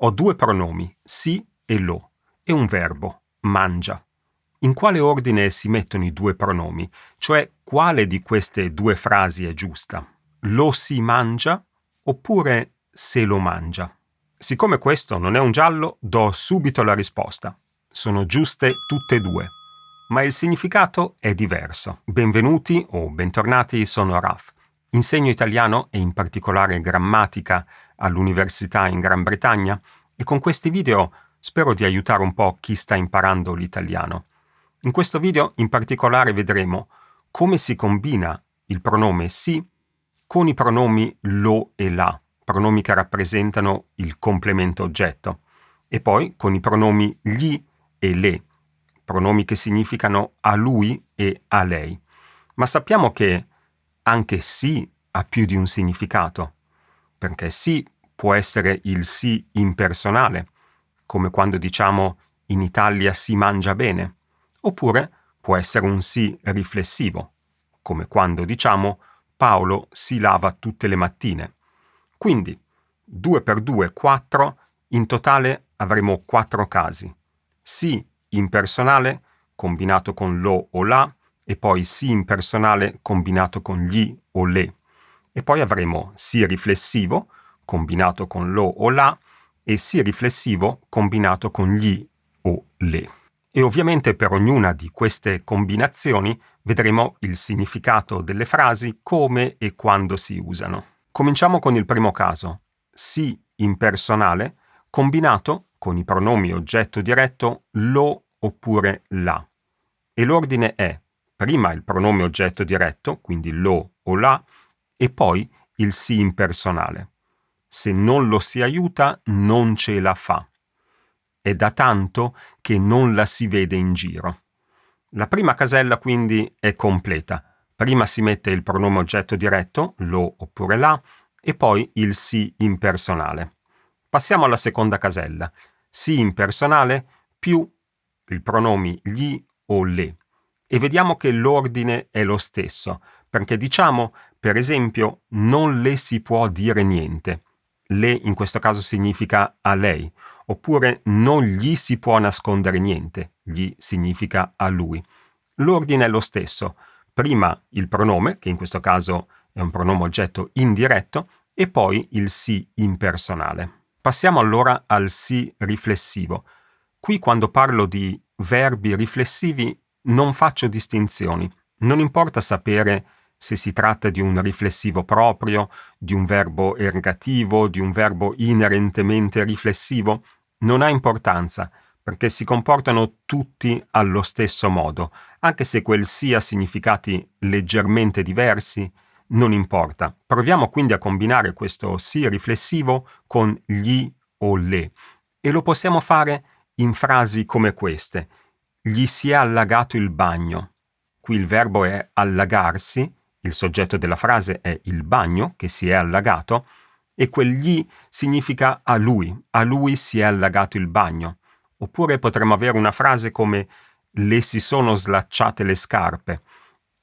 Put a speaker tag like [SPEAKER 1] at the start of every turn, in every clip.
[SPEAKER 1] Ho due pronomi, si e lo, e un verbo, mangia. In quale ordine si mettono i due pronomi? Cioè, quale di queste due frasi è giusta? Lo si mangia oppure se lo mangia? Siccome questo non è un giallo, do subito la risposta. Sono giuste tutte e due, ma il significato è diverso. Benvenuti o bentornati, sono Raf. Insegno italiano e in particolare grammatica all'università in Gran Bretagna e con questi video spero di aiutare un po' chi sta imparando l'italiano. In questo video in particolare vedremo come si combina il pronome si con i pronomi lo e la, pronomi che rappresentano il complemento oggetto, e poi con i pronomi gli e le, pronomi che significano a lui e a lei. Ma sappiamo che anche si ha più di un significato, perché si può essere il si impersonale, come quando diciamo in Italia si mangia bene, oppure può essere un si riflessivo, come quando diciamo Paolo si lava tutte le mattine. Quindi 2 per 2, 4, in totale avremo 4 casi. Si impersonale combinato con lo o la, e poi si impersonale combinato con gli o le. E poi avremo si riflessivo combinato con lo o la e si riflessivo combinato con gli o le. E ovviamente per ognuna di queste combinazioni vedremo il significato delle frasi, come e quando si usano. Cominciamo con il primo caso, si impersonale combinato con i pronomi oggetto diretto lo oppure la. E l'ordine è prima il pronome oggetto diretto, quindi lo o la, e poi il si impersonale. Se non lo si aiuta, non ce la fa. È da tanto che non la si vede in giro. La prima casella quindi è completa. Prima si mette il pronome oggetto diretto, lo oppure la, e poi il si impersonale. Passiamo alla seconda casella. Si impersonale più il pronomi gli o le. E vediamo che l'ordine è lo stesso, perché diciamo, per esempio, non le si può dire niente. Le in questo caso significa a lei, oppure non gli si può nascondere niente, gli significa a lui. L'ordine è lo stesso, prima il pronome, che in questo caso è un pronome oggetto indiretto, e poi il si impersonale. Passiamo allora al si riflessivo. Qui quando parlo di verbi riflessivi non faccio distinzioni, non importa sapere se si tratta di un riflessivo proprio, di un verbo ergativo, di un verbo inerentemente riflessivo, non ha importanza, perché si comportano tutti allo stesso modo, anche se quel sì ha significati leggermente diversi, non importa. Proviamo quindi a combinare questo sì riflessivo con gli o le, e lo possiamo fare in frasi come queste. Gli si è allagato il bagno. Qui il verbo è allagarsi, il soggetto della frase è il bagno che si è allagato, e quel gli significa a lui si è allagato il bagno. Oppure potremmo avere una frase come le si sono slacciate le scarpe.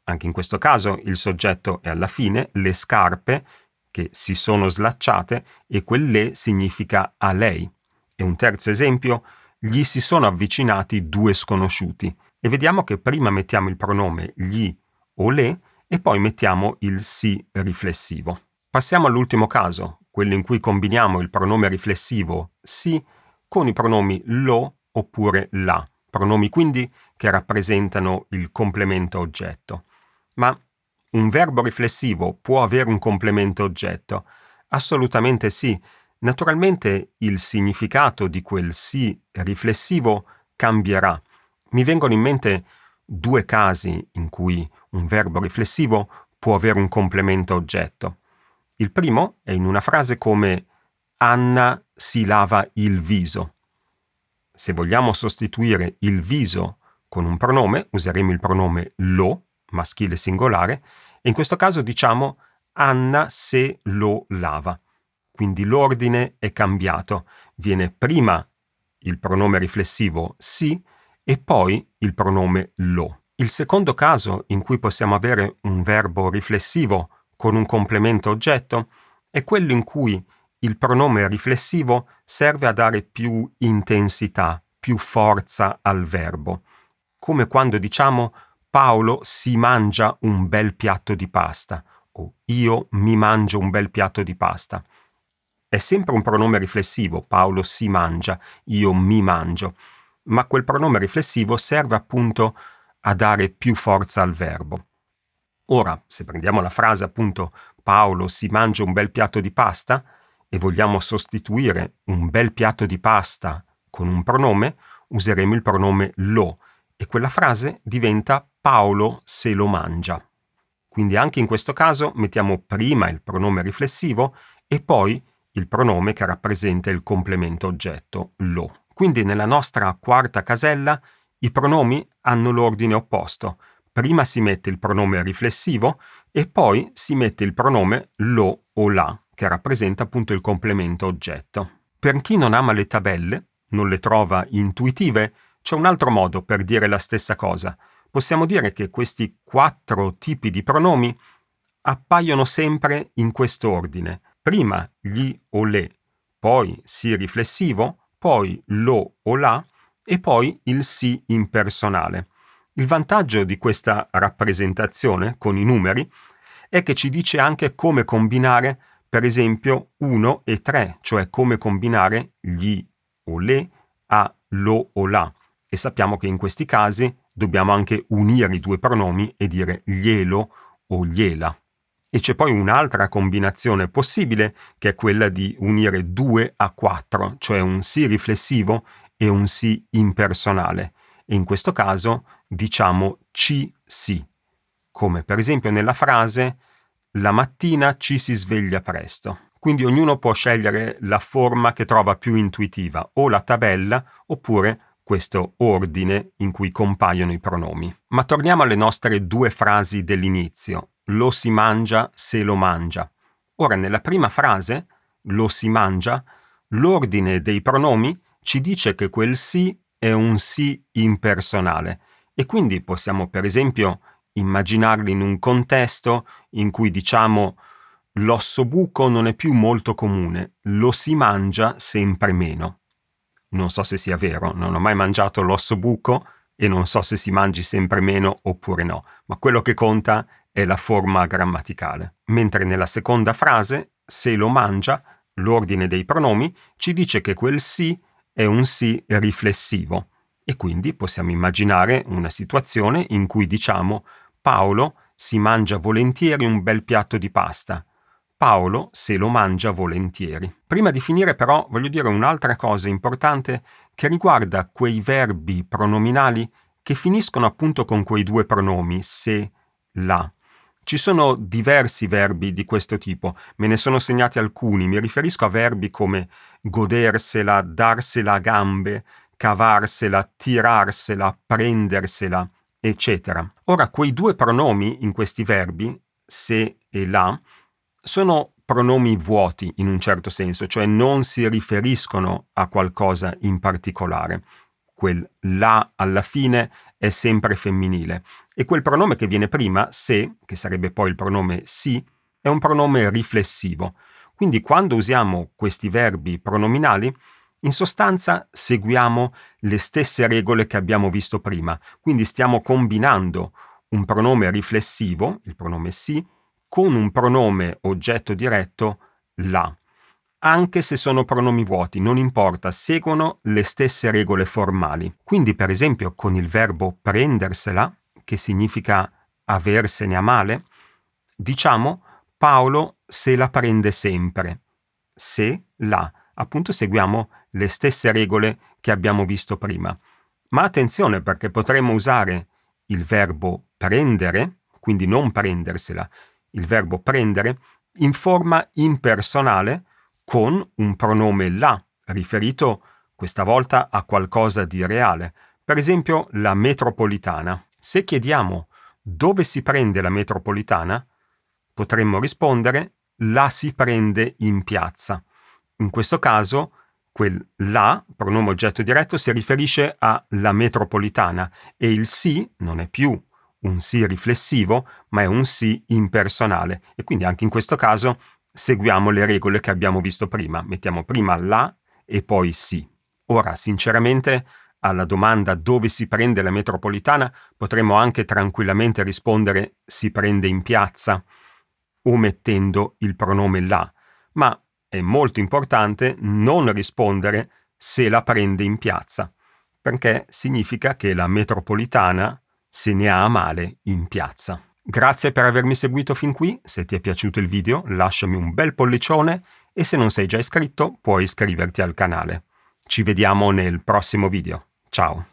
[SPEAKER 1] Anche in questo caso il soggetto è alla fine, le scarpe che si sono slacciate, e quel le significa a lei. E un terzo esempio, gli si sono avvicinati 2 sconosciuti. E vediamo che prima mettiamo il pronome gli o le e poi mettiamo il si riflessivo. Passiamo all'ultimo caso, quello in cui combiniamo il pronome riflessivo si con i pronomi lo oppure la, pronomi quindi che rappresentano il complemento oggetto. Ma un verbo riflessivo può avere un complemento oggetto? Assolutamente sì. Naturalmente il significato di quel sì riflessivo cambierà. Mi vengono in mente 2 casi in cui un verbo riflessivo può avere un complemento oggetto. Il primo è in una frase come Anna si lava il viso. Se vogliamo sostituire il viso con un pronome, useremo il pronome lo, maschile singolare, e in questo caso diciamo Anna se lo lava. Quindi l'ordine è cambiato. Viene prima il pronome riflessivo si e poi il pronome lo. Il secondo caso in cui possiamo avere un verbo riflessivo con un complemento oggetto è quello in cui il pronome riflessivo serve a dare più intensità, più forza al verbo, come quando diciamo Paolo si mangia un bel piatto di pasta o io mi mangio un bel piatto di pasta. È sempre un pronome riflessivo, Paolo si mangia, io mi mangio, ma quel pronome riflessivo serve appunto a dare più forza al verbo. Ora, se prendiamo la frase appunto Paolo si mangia un bel piatto di pasta e vogliamo sostituire un bel piatto di pasta con un pronome, useremo il pronome lo e quella frase diventa Paolo se lo mangia. Quindi anche in questo caso mettiamo prima il pronome riflessivo e poi il pronome che rappresenta il complemento oggetto, lo. Quindi nella nostra quarta casella i pronomi hanno l'ordine opposto. Prima si mette il pronome riflessivo e poi si mette il pronome lo o la, che rappresenta appunto il complemento oggetto. Per chi non ama le tabelle, non le trova intuitive, c'è un altro modo per dire la stessa cosa. Possiamo dire che questi 4 tipi di pronomi appaiono sempre in questo ordine. Prima gli o le, poi si riflessivo, poi lo o la e poi il si impersonale. Il vantaggio di questa rappresentazione con i numeri è che ci dice anche come combinare, per esempio, 1 e 3, cioè come combinare gli o le a lo o la. E sappiamo che in questi casi dobbiamo anche unire i 2 pronomi e dire glielo o gliela. E c'è poi un'altra combinazione possibile, che è quella di unire 2 a 4, cioè un si riflessivo e un si impersonale. E in questo caso diciamo ci si, come per esempio nella frase la mattina ci si sveglia presto. Quindi ognuno può scegliere la forma che trova più intuitiva, o la tabella oppure questo ordine in cui compaiono i pronomi. Ma torniamo alle nostre 2 frasi dell'inizio. Lo si mangia se lo mangia. Ora, nella prima frase, lo si mangia, l'ordine dei pronomi ci dice che quel si è un si impersonale e quindi possiamo per esempio immaginarli in un contesto in cui diciamo l'ossobuco non è più molto comune, lo si mangia sempre meno. Non so se sia vero, non ho mai mangiato l'ossobuco e non so se si mangi sempre meno oppure no, ma quello che conta è la forma grammaticale. Mentre nella seconda frase, se lo mangia, l'ordine dei pronomi ci dice che quel si è un si riflessivo e quindi possiamo immaginare una situazione in cui diciamo Paolo si mangia volentieri un bel piatto di pasta. Paolo se lo mangia volentieri. Prima di finire però voglio dire un'altra cosa importante che riguarda quei verbi pronominali che finiscono appunto con quei 2 pronomi, se, la. Ci sono diversi verbi di questo tipo, me ne sono segnati alcuni, mi riferisco a verbi come godersela, darsela a gambe, cavarsela, tirarsela, prendersela, eccetera. Ora, quei 2 pronomi in questi verbi, se e la, sono pronomi vuoti in un certo senso, cioè non si riferiscono a qualcosa in particolare. Quel la alla fine è sempre femminile e quel pronome che viene prima, se, che sarebbe poi il pronome si, è un pronome riflessivo. Quindi quando usiamo questi verbi pronominali, in sostanza seguiamo le stesse regole che abbiamo visto prima. Quindi stiamo combinando un pronome riflessivo, il pronome si, con un pronome oggetto diretto, la. Anche se sono pronomi vuoti, non importa, seguono le stesse regole formali. Quindi, per esempio, con il verbo prendersela, che significa aversene a male, diciamo Paolo se la prende sempre. Se, la. Appunto seguiamo le stesse regole che abbiamo visto prima. Ma attenzione, perché potremmo usare il verbo prendere, quindi non prendersela, il verbo prendere, in forma impersonale con un pronome la, riferito questa volta a qualcosa di reale. Per esempio la metropolitana. Se chiediamo dove si prende la metropolitana, potremmo rispondere la si prende in piazza. In questo caso quel la, pronome oggetto diretto, si riferisce alla metropolitana e il si non è più un si riflessivo, ma è un si impersonale e quindi anche in questo caso seguiamo le regole che abbiamo visto prima. Mettiamo prima la e poi si. Ora, sinceramente, alla domanda dove si prende la metropolitana potremmo anche tranquillamente rispondere si prende in piazza, omettendo il pronome la, ma è molto importante non rispondere se la prende in piazza, perché significa che la metropolitana se ne ha a male in piazza. Grazie per avermi seguito fin qui, se ti è piaciuto il video lasciami un bel pollicione e se non sei già iscritto puoi iscriverti al canale. Ci vediamo nel prossimo video. Ciao!